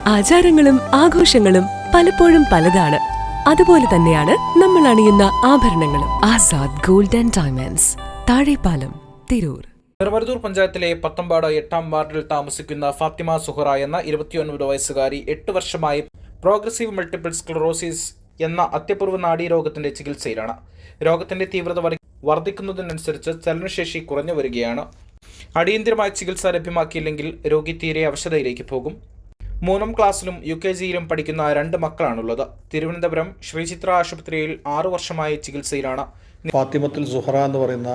ആചാരങ്ങളും ആഘോഷങ്ങളും പലപ്പോഴും പലതാണ്. അതുപോലെ തന്നെയാണ് നമ്മൾ അണിയുന്ന ആഭരണങ്ങളും. Azad gold and diamonds, Thazhepalam, Tirur. Niramaruthur പഞ്ചായത്തിലെ പത്തമ്പാട് 8-ാം വാർഡിൽ താമസിക്കുന്ന ഫാത്തിമ സുഹറ എന്ന 29 വയസ്സുകാരി 8 വർഷമായി പ്രോഗ്രസീവ് മൾട്ടിപ്പിൾ സ്ക്ലറോസിസ് എന്ന അത്യപൂർവ നാഡീരോഗത്തിന്റെ ചികിത്സയിലാണ്. രോഗത്തിന്റെ തീവ്രത വർദ്ധിക്കുന്നതിനനുസരിച്ച് ചലനശേഷി കുറഞ്ഞു വരികയാണ്. അടിയന്തരമായ ചികിത്സ ലഭ്യമാക്കിയില്ലെങ്കിൽ രോഗി തീരെ അവശതയിലേക്ക് പോകും. 3ാം ക്ലാസ്സിലും UKGയിലും പഠിക്കുന്ന 2 മക്കളാണുള്ളത്. തിരുവനന്തപുരം ശ്രീചിത്ര ആശുപത്രിയിൽ 6 വർഷമായി ചികിത്സയിലാണ്. ഫാത്തിമത്തുൽ സുഹറ എന്ന് പറയുന്ന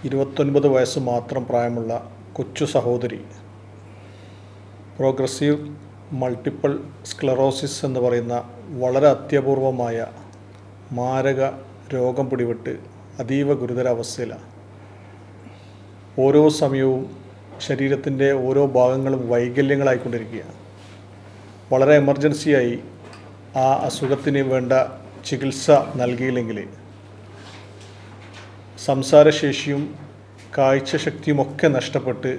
29 വയസ്സ് മാത്രം പ്രായമുള്ള കൊച്ചു സഹോദരി പ്രോഗ്രസീവ് മൾട്ടിപ്പിൾ സ്ക്ലറോസിസ് എന്ന് പറയുന്ന വളരെ അത്യപൂർവമായ മാരക രോഗം പിടിപെട്ട് അതീവ ഗുരുതരാവസ്ഥയിലാണ്. ഓരോ സമയവും ശരീരത്തിൻ്റെ ഓരോ ഭാഗങ്ങളും വൈകല്യങ്ങളായിക്കൊണ്ടിരിക്കുകയാണ്. വളരെ എമർജൻസിയായി ആ അസുഖത്തിന് വേണ്ട ചികിത്സ നൽകിയില്ലെങ്കിൽ സംസാരശേഷിയും കാഴ്ചശക്തിയുമൊക്കെ നഷ്ടപ്പെട്ട്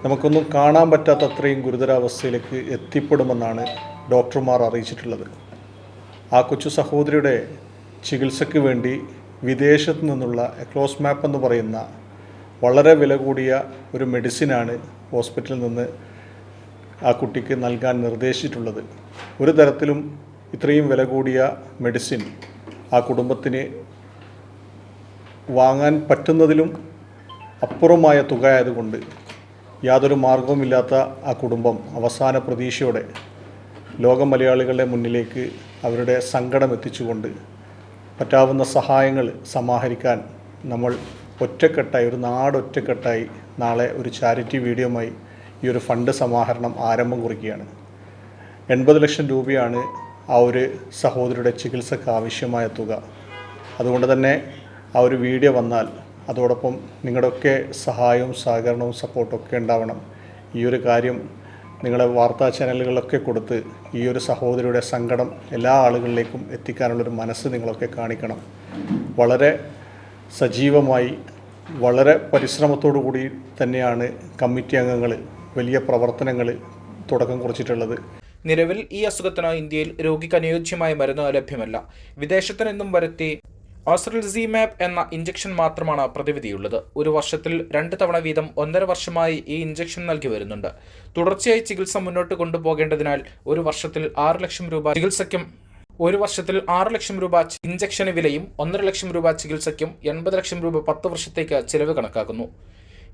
നമുക്കൊന്നും കാണാൻ പറ്റാത്ത അത്രയും ഗുരുതരാവസ്ഥയിലേക്ക് എത്തിപ്പെടുമെന്നാണ് ഡോക്ടർമാർ അറിയിച്ചിട്ടുള്ളത്. ആ കൊച്ചു സഹോദരിയുടെ ചികിത്സയ്ക്ക് വേണ്ടി വിദേശത്ത് നിന്നുള്ള എക്ലോസ്മാപ്പ് എന്ന് പറയുന്ന വളരെ വില കൂടിയ ഒരു മെഡിസിനാണ് ഹോസ്പിറ്റലിൽ നിന്ന് ആ കുട്ടിക്ക് നൽകാൻ നിർദ്ദേശിച്ചിട്ടുള്ളത്. ഒരു തരത്തിലും ഇത്രയും വില കൂടിയ മെഡിസിൻ ആ കുടുംബത്തിന് വാങ്ങാൻ പറ്റുന്നതിലും അപ്പുറമായ തുക ആയതുകൊണ്ട് യാതൊരു മാർഗവുമില്ലാത്ത ആ കുടുംബം അവസാന പ്രതീക്ഷയോടെ ലോക മലയാളികളുടെ മുന്നിലേക്ക് അവരുടെ സങ്കടം എത്തിച്ചുകൊണ്ട് പറ്റാവുന്ന സഹായങ്ങൾ സമാഹരിക്കാൻ നമ്മൾ ഒറ്റക്കെട്ടായി, ഒരു നാടൊറ്റക്കെട്ടായി നാളെ ഒരു ചാരിറ്റി വീഡിയോയുമായി ഈ ഒരു ഫണ്ട് സമാഹരണം ആരംഭം കുറിക്കുകയാണ്. 80 ലക്ഷം രൂപയാണ് ആ ഒരു സഹോദരിയുടെ ചികിത്സക്ക് ആവശ്യമായ തുക. അതുകൊണ്ട് തന്നെ ആ ഒരു വീഡിയോ വന്നാൽ അതോടൊപ്പം നിങ്ങളുടെയൊക്കെ സഹായവും സഹകരണവും സപ്പോർട്ടൊക്കെ ഉണ്ടാവണം. ഈ ഒരു കാര്യം നിങ്ങളെ വാർത്താ ചാനലുകളിലൊക്കെ കൊടുത്ത് ഈ ഒരു സഹോദരിയുടെ സങ്കടം എല്ലാ ആളുകളിലേക്കും എത്തിക്കാനുള്ളൊരു മനസ്സ് നിങ്ങളൊക്കെ കാണിക്കണം. വളരെ സജീവമായി വളരെ പരിശ്രമത്തോടു കൂടി തന്നെയാണ് കമ്മിറ്റി അംഗങ്ങൾ വലിയ പ്രവർത്തനങ്ങൾ തുടക്കം കുറിച്ചിട്ടുള്ളത്. നിലവിൽ ഈ അസുഖത്തിന് ഇന്ത്യയിൽ രോഗിക്ക് അനുയോജ്യമായ മരുന്ന് ലഭ്യമല്ല. വിദേശത്തു നിന്നും വരുത്തി ഓസ്ട്രൽസീമാബ് എന്ന ഇഞ്ചക്ഷൻ മാത്രമാണ് പ്രതിവിധിയുള്ളത്. ഒരു വർഷത്തിൽ 2 തവണ വീതം 1.5 വർഷമായി ഈ ഇഞ്ചക്ഷൻ നൽകി വരുന്നുണ്ട്. തുടർച്ചയായി ചികിത്സ മുന്നോട്ട് കൊണ്ടുപോകേണ്ടതിനാൽ ഒരു വർഷത്തിൽ 6 ലക്ഷം രൂപ ചികിത്സയ്ക്കും 1 വർഷത്തിൽ 6 ലക്ഷം രൂപ ഇഞ്ചക്ഷന് വിലയും 1.5 ലക്ഷം രൂപ ചികിത്സയ്ക്കും 80 ലക്ഷം രൂപ 10 വർഷത്തേക്ക് ചിലവ് കണക്കാക്കുന്നു.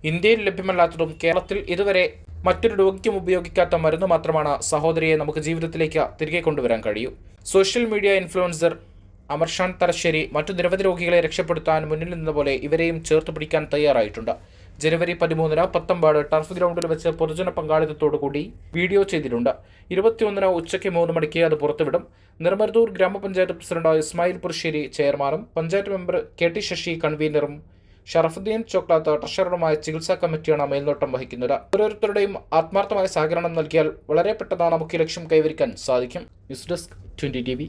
ഇന്ത്യയിൽ ലഭ്യമല്ലാത്തതും കേരളത്തിൽ ഇതുവരെ മറ്റൊരു രോഗിക്കും ഉപയോഗിക്കാത്ത മരുന്ന് മാത്രമാണ് സഹോദരിയെ നമുക്ക് ജീവിതത്തിലേക്ക് തിരികെ കൊണ്ടുവരാൻ കഴിയൂ. Social media influencer Amarshan Thalassery മറ്റു നിരവധി രോഗികളെ രക്ഷപ്പെടുത്താൻ മുന്നിൽ നിന്നപോലെ ഇവരെയും ചേർത്ത് പിടിക്കാൻ തയ്യാറായിട്ടുണ്ട്. ജനുവരി 13 പത്തമ്പാട് ടർഫ് ഗ്രൗണ്ടിൽ വെച്ച് പൊതുജന പങ്കാളിത്തത്തോടുകൂടി വീഡിയോ ചെയ്തിട്ടുണ്ട്. 21 ഉച്ചയ്ക്ക് 3 മണിക്ക് അത് പുറത്തുവിടും. നിർമരുതൂർ ഗ്രാമപഞ്ചായത്ത് പ്രസിഡന്റ് ഇസ്മായിൽ പുരുശ്ശേരി ചെയർമാനും പഞ്ചായത്ത് മെമ്പർ KT ശശി കൺവീനറും ഷറഫുദ്ദീൻ ചോക്ലാത്ത് ട്രഷററുമായ ചികിത്സാ കമ്മിറ്റിയാണ് മേൽനോട്ടം വഹിക്കുന്നത്. ഓരോരുത്തരുടെയും ആത്മാർത്ഥമായ സഹകരണം നൽകിയാൽ വളരെ പെട്ടെന്ന് നമുക്ക് ലക്ഷ്യം കൈവരിക്കാൻ സാധിക്കും. News desk 20 TV.